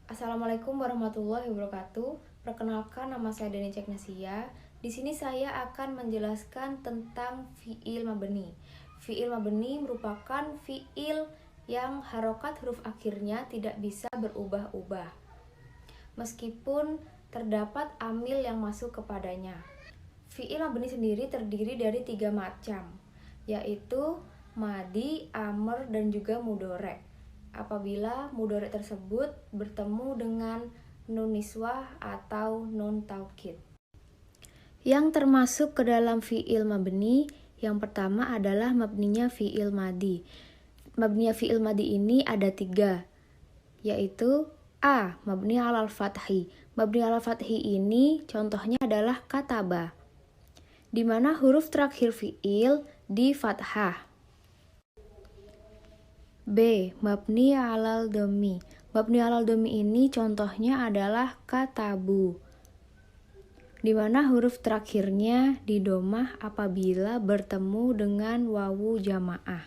Assalamualaikum warahmatullahi wabarakatuh. Perkenalkan, nama saya Deni Ceknasia. Di sini saya akan menjelaskan tentang fiil mabni. Fiil mabni merupakan fiil yang harokat huruf akhirnya tidak bisa berubah-ubah, meskipun terdapat amil yang masuk kepadanya. Fiil mabni sendiri terdiri dari 3 macam, yaitu madi, amr, dan juga mudhari'. Apabila mudhari' tersebut bertemu dengan nun niswah atau nun taukid. Yang termasuk ke dalam fiil mabni, yang pertama adalah mabninya fiil madi. Mabninya fiil madi ini ada 3, yaitu A. Mabni alal fathi. Mabni alal fathi ini contohnya adalah kataba, di mana huruf terakhir fiil di fathah. B. Mabni alal dhammi. Mabni alal dhammi ini contohnya adalah katabu, di mana huruf terakhirnya di domah apabila bertemu dengan wawu jamaah.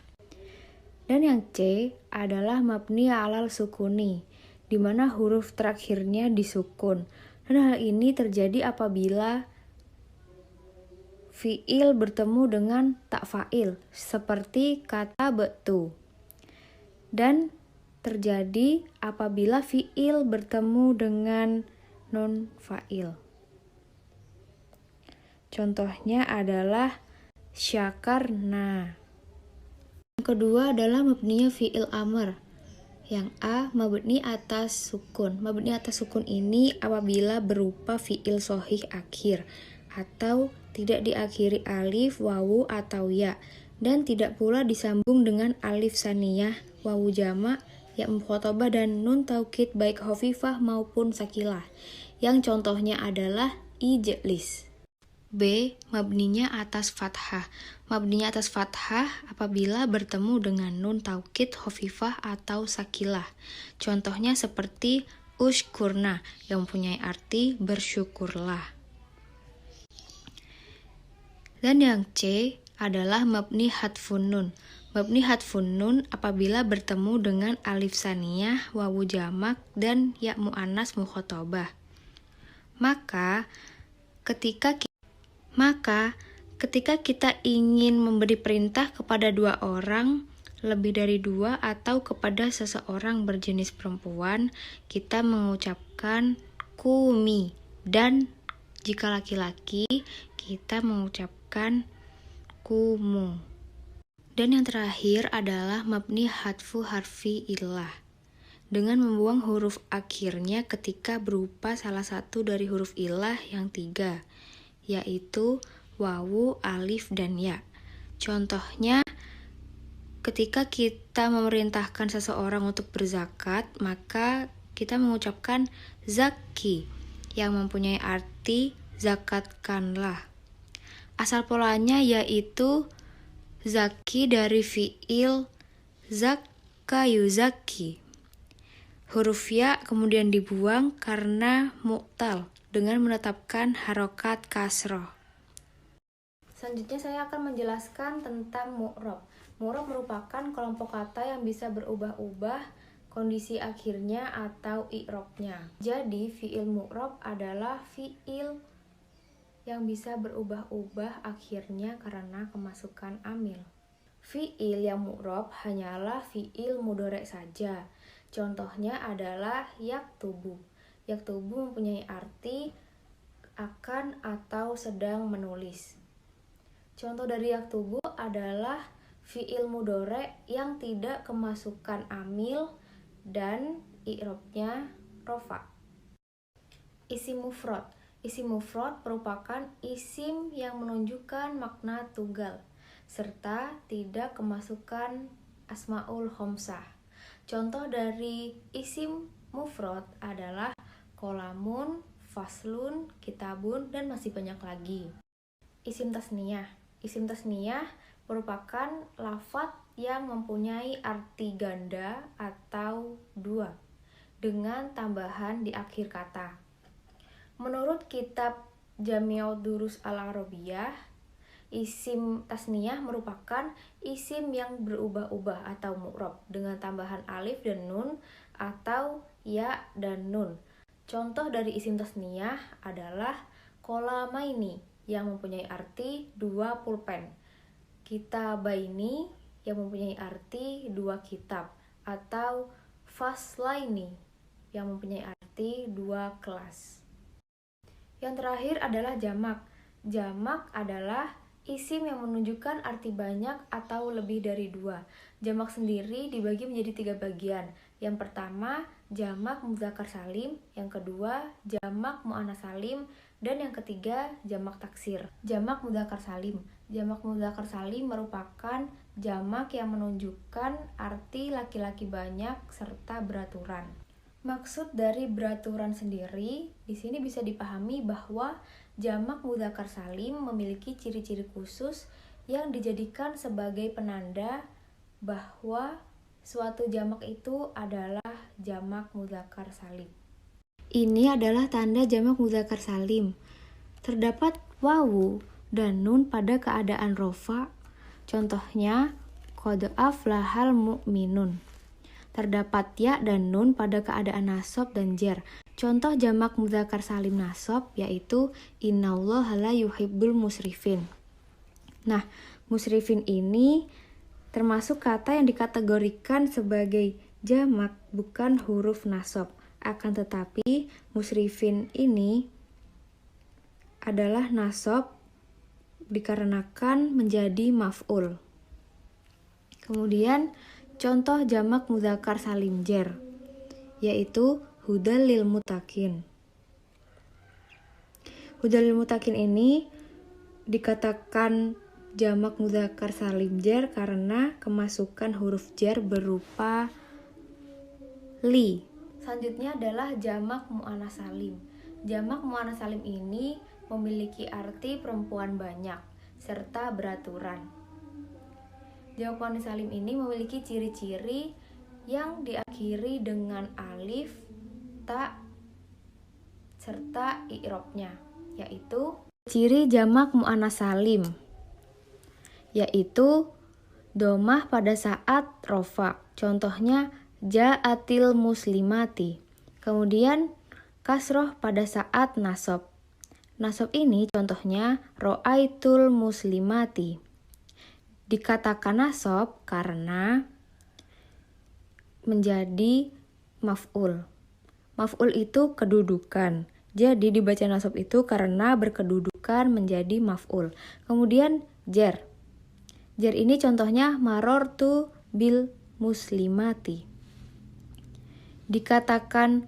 Dan yang C adalah mabni alal sukuni, di mana huruf terakhirnya disukun. Dan hal ini terjadi apabila fiil bertemu dengan tak fa'il, seperti kata betu. Dan terjadi apabila fiil bertemu dengan non fa'il. Contohnya adalah syakarna. Yang kedua adalah mabninya fiil amr. Yang A, mabni atas sukun. Mabni atas sukun ini apabila berupa fiil shahih akhir atau tidak diakhiri alif, wawu, atau ya, dan tidak pula disambung dengan alif saniyah, wawu jamak, ya mukhatabah, dan nun taukid baik khafifah maupun sakilah. Yang contohnya adalah ijlis. B. Mabninya atas fathah. Mabninya atas fathah apabila bertemu dengan nun taukid khafifah atau sakilah. Contohnya seperti ushkurna, yang mempunyai arti bersyukurlah. Dan yang C adalah mabni hadfun nun. Mabni hadfun nun apabila bertemu dengan alif saniyah, wawu jamak, dan ya mu'annas mukhatabah. Maka ketika kita ingin memberi perintah kepada 2 orang, lebih dari 2, atau kepada seseorang berjenis perempuan, kita mengucapkan kumi. Dan jika laki-laki, kita mengucapkan kumu. Dan yang terakhir adalah mabni hadfu harfi illah, dengan membuang huruf akhirnya ketika berupa salah satu dari huruf illah yang 3, yaitu wawu, alif, dan ya. Contohnya, ketika kita memerintahkan seseorang untuk berzakat, maka kita mengucapkan zaki, yang mempunyai arti zakatkanlah. Asal polanya yaitu zaki dari fiil zakka yuzaki. Huruf ya kemudian dibuang karena mu'tal dengan menetapkan harokat kasroh. Selanjutnya saya akan menjelaskan tentang mu'rab. Mu'rab merupakan kelompok kata yang bisa berubah-ubah kondisi akhirnya atau i'rabnya. Jadi fiil mu'rab adalah fiil yang bisa berubah-ubah akhirnya karena kemasukan amil. Fiil yang mu'rab hanyalah fiil mudhari' saja. Contohnya adalah yaktubu. Yaktubu mempunyai arti akan atau sedang menulis. Contoh dari yaktubu adalah fiil mudhari' yang tidak kemasukan amil dan i'rabnya rofa. Isim mufrad. Isim mufrad merupakan isim yang menunjukkan makna tunggal serta tidak kemasukan asmaul khamsah. Contoh dari isim mufrad adalah kolamun, faslun, kitabun, dan masih banyak lagi. Isim tasniyah. Isim tasniyah merupakan lafadz yang mempunyai arti ganda atau 2 dengan tambahan di akhir kata. Menurut kitab Jami'ud Durus Al-Arabiyah, isim tasniyah merupakan isim yang berubah-ubah atau mu'rab dengan tambahan alif dan nun atau ya, dan nun. Contoh dari isim tasniyah adalah kolamaini yang mempunyai arti 2 pulpen, kitabaini yang mempunyai arti 2 kitab, atau faslaini yang mempunyai arti 2 kelas. Yang terakhir adalah jamak. Jamak adalah isim yang menunjukkan arti banyak atau lebih dari 2. Jamak sendiri dibagi menjadi 3 bagian. Yang pertama, jamak mudzakkar salim. Yang kedua, jamak muannats salim. Dan yang ketiga, jamak taksir. Jamak mudzakkar salim. Jamak mudzakkar salim merupakan jamak yang menunjukkan arti laki-laki banyak serta beraturan. Maksud dari beraturan sendiri di sini bisa dipahami bahwa jamak mudzakkar salim memiliki ciri-ciri khusus yang dijadikan sebagai penanda bahwa suatu jamak itu adalah jamak mudzakkar salim. Ini adalah tanda jamak mudzakkar salim. Terdapat wawu dan nun pada keadaan rofa. Contohnya qad aflahal mu'minun. Terdapat ya dan nun pada keadaan nasab dan jar. Contoh jamak mudzakkar salim nasab yaitu innallaha la yuhibbul musrifin. Nah, musrifin ini termasuk kata yang dikategorikan sebagai jamak, bukan huruf nasab. Akan tetapi musrifin ini adalah nasab dikarenakan menjadi maf'ul. Kemudian contoh jamak mudzakkar salim jar yaitu hudal lil muttaqin. Hudal lil muttaqin ini dikatakan jamak mudzakkar salim jar karena kemasukan huruf jar berupa li. Selanjutnya adalah jamak muannats salim. Jamak muannats salim ini memiliki arti perempuan banyak serta beraturan. Jamak muannats salim ini memiliki ciri-ciri yang diakhiri dengan alif, ta, serta i'robnya, yaitu ciri jamak muannats salim, yaitu domah pada saat rofa. Contohnya ja'atil muslimati. Kemudian kasroh pada saat nasab. Nasab ini contohnya ro'aitul muslimati. Dikatakan nasab karena menjadi maf'ul. Maf'ul itu kedudukan. Jadi dibaca nasab itu karena berkedudukan menjadi maf'ul. Kemudian jar. Jar ini contohnya marortu bil muslimati. Dikatakan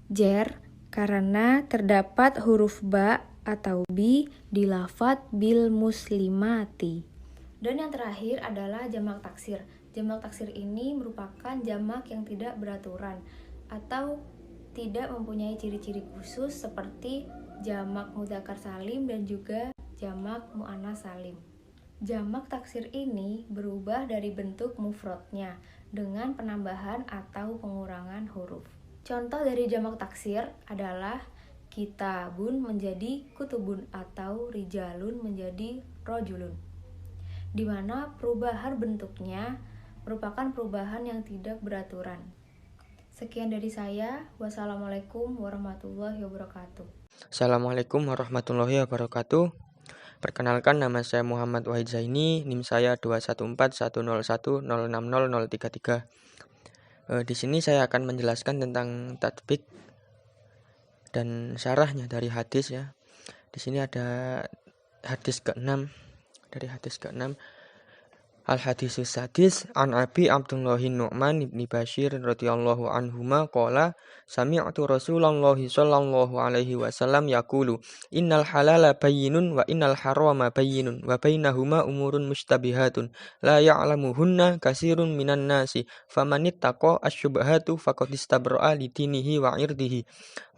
jar karena terdapat huruf ba atau bi di lafadz bil muslimati. Dan yang terakhir adalah jamak taksir. Jamak taksir ini merupakan jamak yang tidak beraturan atau tidak mempunyai ciri-ciri khusus seperti jamak mudzakkar salim dan juga jamak muannats salim. Jamak taksir ini berubah dari bentuk mufradnya dengan penambahan atau pengurangan huruf. Contoh dari jamak taksir adalah kitabun menjadi kutubun atau rijalun menjadi rojulun, di mana perubahan bentuknya merupakan perubahan yang tidak beraturan. Sekian dari saya. Wassalamualaikum warahmatullahi wabarakatuh. Assalamualaikum warahmatullahi wabarakatuh. Perkenalkan, nama saya Muhammad Wahid Zaini, NIM saya 2141010600033. Di sini saya akan menjelaskan tentang tatbik dan syarahnya dari hadis ya. Di sini ada hadis ke-6. Dari hadis ke-6, Al-Hadisus Sadis an Abi Abdullahi Nu'man ibni Bashir radhiyallahu anhuma qala sami'tu Rasulullahi sallallahu alaihi wasallam yaqulu innal halala bayyinun wa innal harama bayyinun wa bainahuma umurun mustabihatun la ya'lamuhunna katsirun minan nasi famanittaqa asyubhatu faqad istabra'a li dinihi wa 'irdihi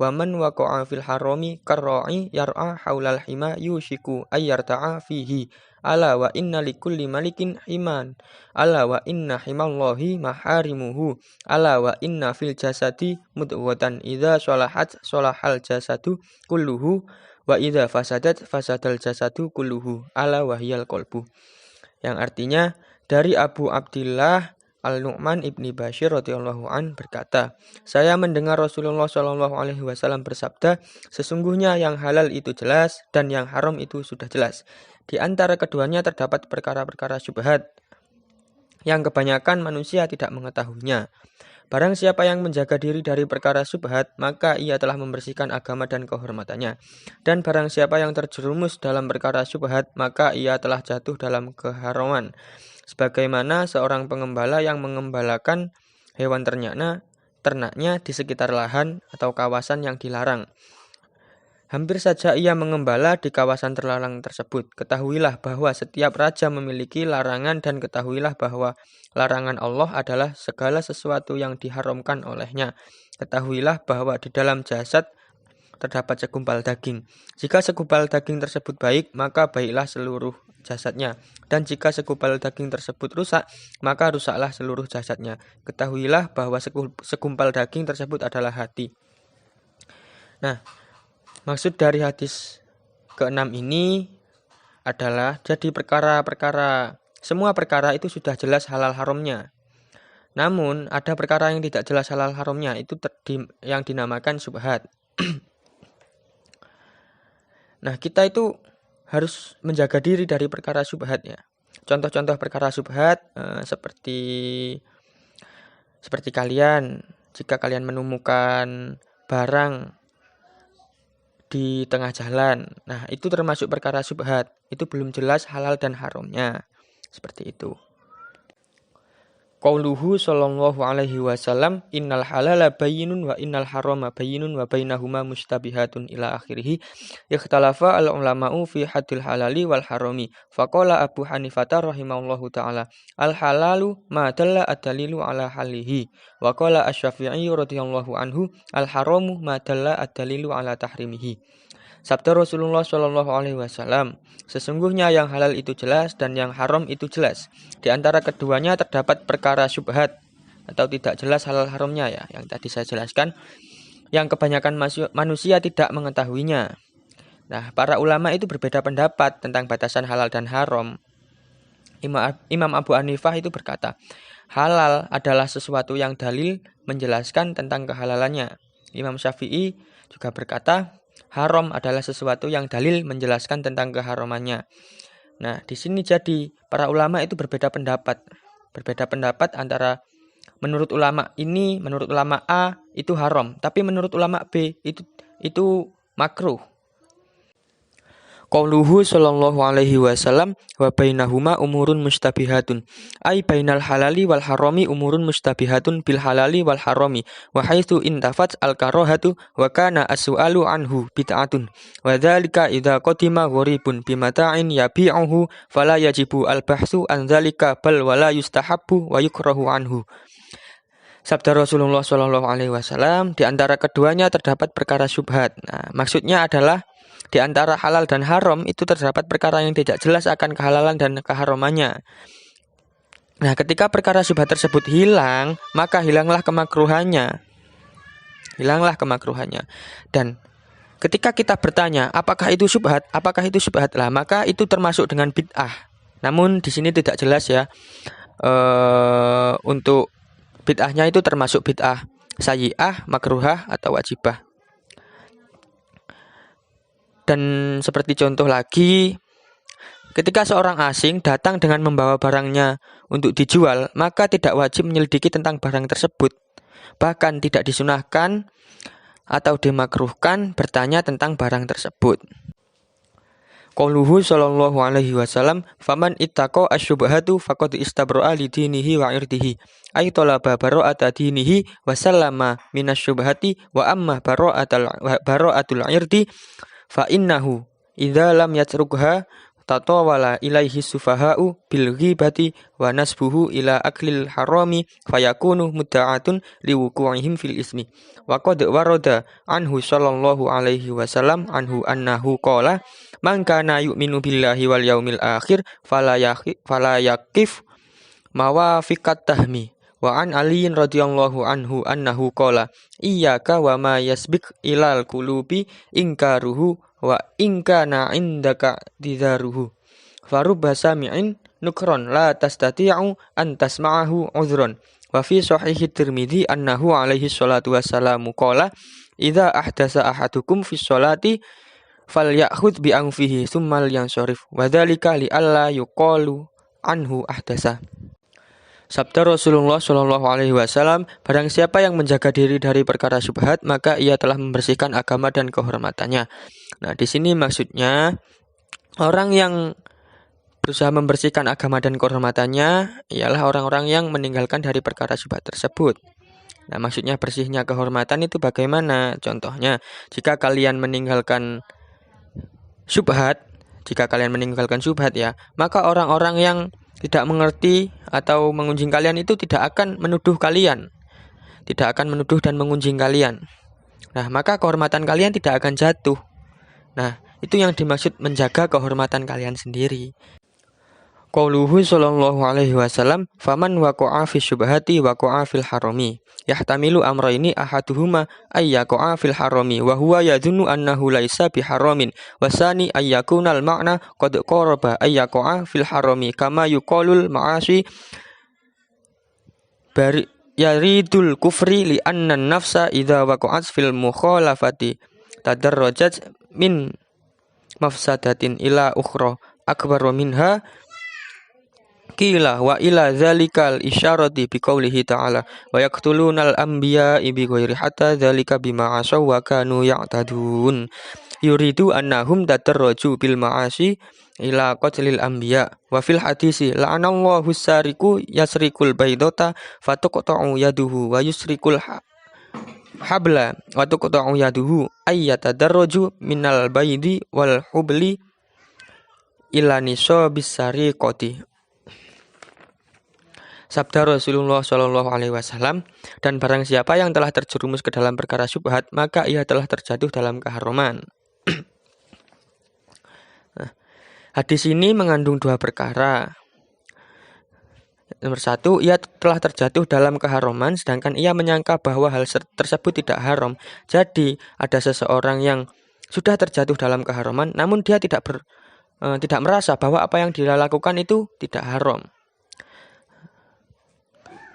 wa man waqa'a fil harami karra'i yar'a haulal hima yushiku ayyarta'a fihi. Ala wa inna likulli malikin himan. Ala wa inna himallahi maharimuhu. Ala wa inna fil jasadi mudghatan idza sholahat sholahal jasadu kulluhu wa idza fasadat fasadal jasadu kulluhu. Ala wa hiyal qalbu. Yang artinya dari Abu Abdillah Al-Nu'man ibni Bashir radhiyallahu an berkata, saya mendengar Rasulullah Shallallahu alaihi wasallam bersabda, sesungguhnya yang halal itu jelas dan yang haram itu sudah jelas. Di antara keduanya terdapat perkara-perkara syubhat yang kebanyakan manusia tidak mengetahuinya. Barang siapa yang menjaga diri dari perkara syubhat, maka ia telah membersihkan agama dan kehormatannya. Dan barang siapa yang terjerumus dalam perkara syubhat, maka ia telah jatuh dalam keharaman. Sebagaimana seorang pengembala yang mengembalakan hewan ternaknya di sekitar lahan atau kawasan yang dilarang. Hampir saja ia mengembala di kawasan terlarang tersebut. Ketahuilah bahwa setiap raja memiliki larangan dan ketahuilah bahwa larangan Allah adalah segala sesuatu yang diharamkan olehnya. Ketahuilah bahwa di dalam jasad terdapat segumpal daging. Jika segumpal daging tersebut baik, maka baiklah seluruh jasadnya. Dan jika segumpal daging tersebut rusak, maka rusaklah seluruh jasadnya. Ketahuilah bahwa segumpal daging tersebut adalah hati. Nah, maksud dari hadis ke-6 ini adalah jadi semua perkara itu sudah jelas halal haramnya. Namun ada perkara yang tidak jelas halal haramnya, itu yang dinamakan syubhat. Nah, kita itu harus menjaga diri dari perkara syubhat ya. Contoh-contoh perkara syubhat seperti kalian, jika kalian menemukan barang di tengah jalan, nah itu termasuk perkara syubhat, itu belum jelas halal dan haramnya, seperti itu. Qauluhu sallallahu alaihi wasallam, innal halala bayyinun wa innal harama bayyinun wa bainahuma mustabihatun ila akhirih. Ikhtalafa al ulama'u fi haddil halali wal harami. Faqala Abu Hanifah rahimahullahu taala, al halalu ma dalla ad-dalilu ala halihi. Wa qala Asy-Syafi'i radhiyallahu anhu, al haramu ma dalla ad-dalilu ala tahrimihi. Sabda Rasulullah Shallallahu alaihi wasallam, sesungguhnya yang halal itu jelas dan yang haram itu jelas. Di antara keduanya terdapat perkara syubhat atau tidak jelas halal haramnya ya, yang tadi saya jelaskan, yang kebanyakan manusia tidak mengetahuinya. Nah, para ulama itu berbeda pendapat tentang batasan halal dan haram. Imam Abu Hanifah itu berkata, halal adalah sesuatu yang dalil menjelaskan tentang kehalalannya. Imam Syafi'i juga berkata, haram adalah sesuatu yang dalil menjelaskan tentang keharamannya. Nah, di sini jadi para ulama itu berbeda pendapat. Berbeda pendapat antara menurut ulama A itu haram, tapi menurut ulama B itu makruh. Qauluhu sallallahu alaihi wasallam, wa bainahuma umurun mustabihatun, ay bainal halali wal harami umurun mustabihatun bil halali wal harami, wa haitsu intafat al karahatu wa kana as-su'alu anhu bid'atun, wa dzalika idza qadima gharibun bimata'in yabi'uhu fala yajibu al bahsu an dzalika bal wala yustahabbu wa yukrahu anhu. Sabda Rasulullah sallallahu alaihi wasallam, di antara keduanya terdapat perkara syubhat. Nah, maksudnya adalah di antara halal dan haram itu terdapat perkara yang tidak jelas akan kehalalan dan keharamannya. Nah, ketika perkara syubhat tersebut hilang, maka hilanglah kemakruhannya. Dan ketika kita bertanya, apakah itu syubhat? Lah, maka itu termasuk dengan bid'ah. Namun di sini tidak jelas ya. Untuk bid'ahnya itu termasuk bid'ah sayyi'ah, makruhah atau wajibah. Dan seperti contoh lagi, ketika seorang asing datang dengan membawa barangnya untuk dijual, maka tidak wajib menyelidiki tentang barang tersebut. Bahkan tidak disunahkan atau dimakruhkan bertanya tentang barang tersebut. Qauluhu sallallahu alaihi wasallam, faman ittaqa asyubhatu faqad istabra'a li dinihi wa irdihi, ay talaba bara'ata dinihi wa sallama minasyubhati wa amma bara'atul irdi fa innahu idza lam yatrukha tatawala ilaihi sufaha'u bil ghibati wa nasbuhu ila aklil harami fayakunu mudda'atun liwuqu'ihim fil ismi. Wa qad warada anhu sallallahu alaihi wasallam anhu annahu qala, man kana yu'minu billahi wal yaumil akhir fala yaqif mawafiqat tahmi. Wa an aliyin radhiyallahu anhu annahu qala, iyyaka wa ma yasbiq ilal qulubi inkaruhu wa inkana indaka didaruhu farubba sami'in nukron la tastati'u an tasma'ahu udhron. Wa fi sahih Tirmidzi annahu alaihi salatu wassalamu qala idza ahdasa ahadukum fi sholati falyakhudh bi anfihi tsumma yansharif wa dzalika li alla yuqalu anhu ahdasa. Sabda Rasulullah Shallallahu Alaihi Wasallam, barang siapa yang menjaga diri dari perkara syubhat, maka ia telah membersihkan agama dan kehormatannya. Nah, di sini maksudnya orang yang berusaha membersihkan agama dan kehormatannya ialah orang-orang yang meninggalkan dari perkara syubhat tersebut. Nah, maksudnya bersihnya kehormatan itu bagaimana? Contohnya, jika kalian meninggalkan syubhat, ya, maka orang-orang yang tidak mengerti atau mengunjing kalian itu tidak akan menuduh kalian, tidak akan menuduh dan mengunjing kalian. Nah, maka kehormatan kalian tidak akan jatuh. Nah, itu yang dimaksud menjaga kehormatan kalian sendiri. Qauluhu sallallahu alaihi wasallam, faman waqa'a fi syubhati waqa'a fil harami. Yahtamilu amrayni ahaduhuma ay yaqa'a fil harami wa huwa yadhunnu annahu laisa biharamin wa sani ay yakunal ma'na qad qaraba ay yaqa'a fil harami kama yuqalul ma'asi yaridul kufri li anna nafsa idza waqa'at fil mukhalafati tadarrajat min mafsadatin ila ukhra akbar minha. Qila wa ila dzalikal isyarati biqaulihi ta'ala wa yaqtulunal anbiya'a bighairi hatta dzalika bima asaw wa kanu ya'tadun. Yuridu annahum tadarraju bil ma'asi ila qatlil anbiya wa fil hadisi la'anallahu sariqu yasriqul baydata fatuqta'u yaduhu wa yusriqul habla wa tuqta'u yaduhu ay yatadarraju minal baydi wal hubli ila nisabis sariqati. Sabda Rasulullah Shallallahu Alaihi Wasallam, dan barang siapa yang telah terjerumus ke dalam perkara syubhat, maka ia telah terjatuh dalam keharaman. Hadis ini mengandung dua perkara. Nomor satu, ia telah terjatuh dalam keharaman, sedangkan ia menyangka bahwa hal tersebut tidak haram. Jadi ada seseorang yang sudah terjatuh dalam keharaman, namun dia tidak merasa bahwa apa yang dia lakukan itu tidak haram.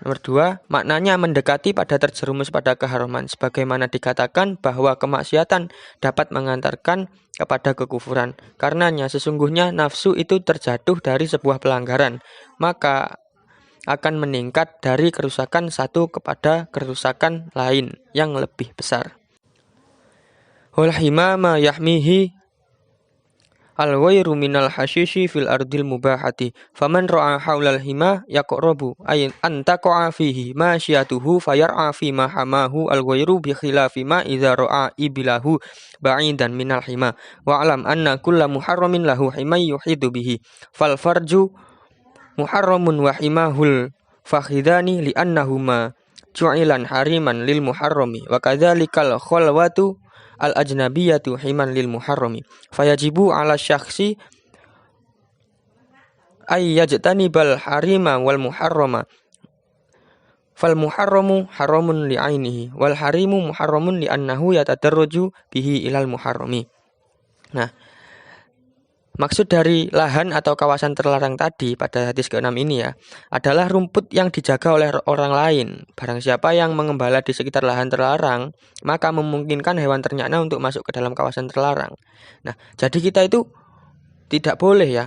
Nomor dua, maknanya mendekati pada terjerumus pada keharaman, sebagaimana dikatakan bahwa kemaksiatan dapat mengantarkan kepada kekufuran. Karenanya sesungguhnya nafsu itu terjatuh dari sebuah pelanggaran, maka akan meningkat dari kerusakan satu kepada kerusakan lain yang lebih besar. Wal himama yahmihi al-ghairu minal hasyishi fil ardil mubahati faman ra'a haulal hima yaqrabu ay an taqa'a fihi masyatuhu fayar'a fi ma hamahu al-ghairu bi khilafi ma idza ra'a ibilahu ba'idan minal hima wa alam anna kulla muharramin lahu himay yuhidu bihi fal farju muharramun wa himahul fakhidani li annahuma ju'ilan hariman lil muharrami wa kadzalikal khalwatu al-ajnabiyatu himan lil muharrami fayajibu ala syakhsi ay yajtanibal harima wal muharrama fal muharramu haramun li ainihi wal harimu muharramun li annahu yatadarraju bihi ilal muharrami. Nah, maksud dari lahan atau kawasan terlarang tadi pada hadis ke-6 ini ya, adalah rumput yang dijaga oleh orang lain. Barang siapa yang mengembala di sekitar lahan terlarang, maka memungkinkan hewan ternaknya untuk masuk ke dalam kawasan terlarang. Nah, jadi kita itu tidak boleh ya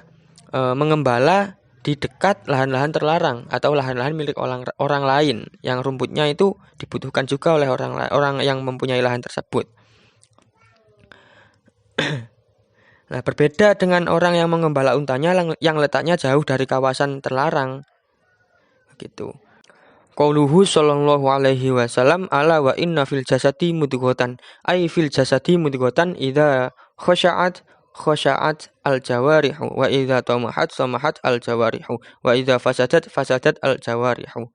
mengembala di dekat lahan-lahan terlarang atau lahan-lahan milik orang lain yang rumputnya itu dibutuhkan juga oleh orang yang mempunyai lahan tersebut. Nah, berbeda dengan orang yang mengembala untanya yang letaknya jauh dari kawasan terlarang. Gitu. Qauluhu sallallahu alaihi wasallam ala wa inna fil jasadi mudghatan ay fil jasadi mudghatan idza khasha'at al jawarihu wa idza tamahat al jawarihu wa idza fasadat al jawarihu.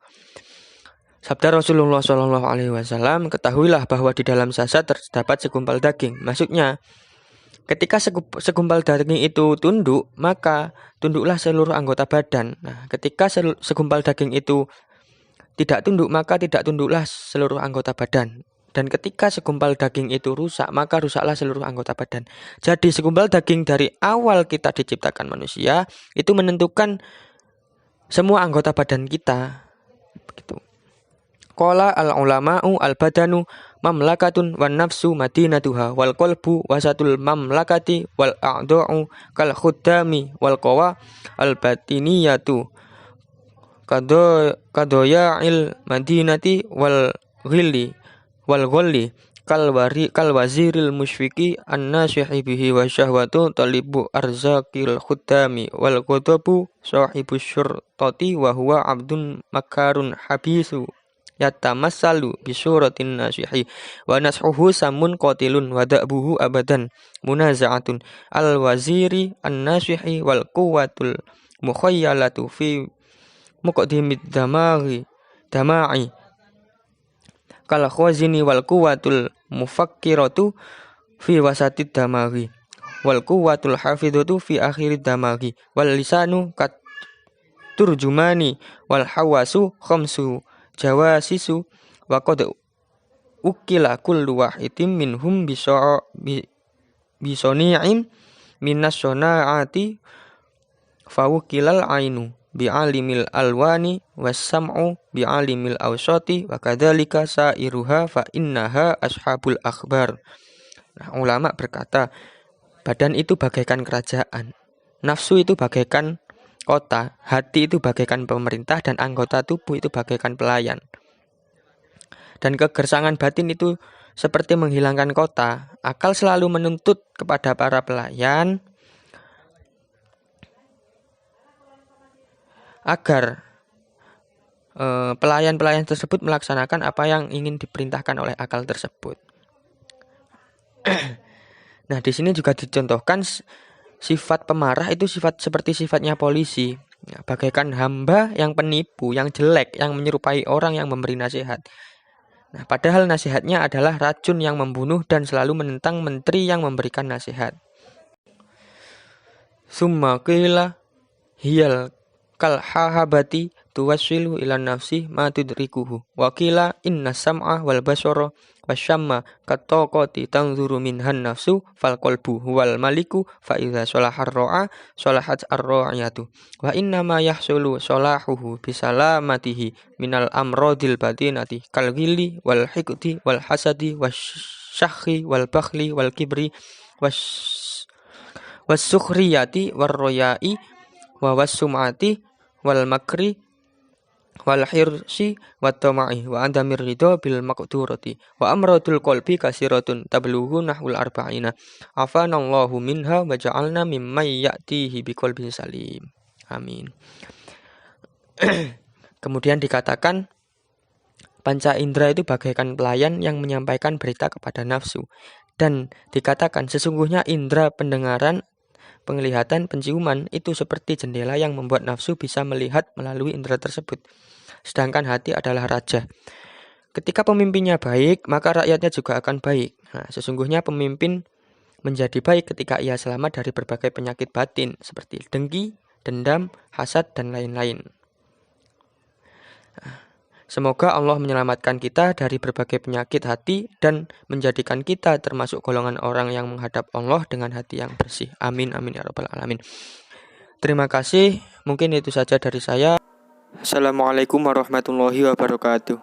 Sabda Rasulullah sallallahu alaihi wasallam, ketahuilah bahwa di dalam jasad terdapat segumpal daging. Maksudnya, ketika segumpal daging itu tunduk, maka tunduklah seluruh anggota badan. Nah, ketika segumpal daging itu tidak tunduk, maka tidak tunduklah seluruh anggota badan. Dan ketika segumpal daging itu rusak, maka rusaklah seluruh anggota badan. Jadi segumpal daging dari awal kita diciptakan manusia, itu menentukan semua anggota badan kita. Begitu. Qala al-ulama'u al-badanu mamlakatun wan nafsu madinatuha wal qalbu wasatul mamlakati wal a'dha'u kal khuddami wal qawa al-batiniyatu kadoya'il madinati wal ghalli kal waziril musyfiqi an-nasihi bihi wa syahwatu talibu arzakil khuddami wal ghadabu sahibus syurtati wa huwa abdun makarun habisu yatamassalu bisuratin nasihi wa nashuhu samun qatilun wa da'buhu abadan munaza'atun al waziri an-nasihi wal quwwatul mukhayyalatu fi muqaddimid dama'i kal khazini wal quwwatul mufakkiratu fi wasatid damaghi wal quwwatul hafidhatu fi akhirid damaghi wal lisanu kat turjumani wal hawasu khamsu jawasisu wa qad ukila kullu wahidin minhum bisoni'in minas sona'ati fawukilal ainu bi'alimil alwani wassam'u bi'alimil awsati wa kadzalika sa'iruha fa innaha ashabul akhbar. Nah, ulama berkata, badan itu bagaikan kerajaan, nafsu itu bagaikan kota, hati itu bagaikan pemerintah, dan anggota tubuh itu bagaikan pelayan. Dan kegersangan batin itu seperti menghilangkan kota. Akal selalu menuntut kepada para pelayan agar pelayan-pelayan tersebut melaksanakan apa yang ingin diperintahkan oleh akal tersebut. Nah, di sini juga dicontohkan sifat pemarah itu seperti sifatnya polisi, ya, bagaikan hamba yang penipu, yang jelek, yang menyerupai orang yang memberi nasihat. Nah, padahal nasihatnya adalah racun yang membunuh dan selalu menentang menteri yang memberikan nasihat. Summa qila hiyal kal hahabati tuwassilu ila nafsi ma tudrikuhu wa qila inna sam'a wal basara wasyamma kataqati tanzuru minhan nafsu fal qalbu huwal maliku fa idza salahar ra'a salahat ar-ra'iyatu wa inna ma yahsulu salahuhu bisalamatihi minal amradil batinati kal ghilli wal hiqdi wal hasadi wasyakhi wal bakhli wal kibri wasukhriyati war royai wa wasumati wal makri wal hirsi wat tama'i wa andamir ridho bil maqdurati wa amradul qalbi kasiratun tablughu nahul arba'ina afanallahu minha wa ja'alna mimman ya'tihi biqalbin salim. Amin. Kemudian dikatakan panca indera itu bagaikan pelayan yang menyampaikan berita kepada nafsu, dan dikatakan sesungguhnya indera pendengaran, penglihatan, penciuman itu seperti jendela yang membuat nafsu bisa melihat melalui indera tersebut. Sedangkan hati adalah raja. Ketika pemimpinnya baik, maka rakyatnya juga akan baik. Nah, sesungguhnya pemimpin menjadi baik ketika ia selamat dari berbagai penyakit batin seperti dengki, dendam, hasad, dan lain-lain. Semoga Allah menyelamatkan kita dari berbagai penyakit hati dan menjadikan kita termasuk golongan orang yang menghadap Allah dengan hati yang bersih. Amin, amin ya rabbal alamin. Terima kasih. Mungkin itu saja dari saya. Assalamualaikum warahmatullahi wabarakatuh.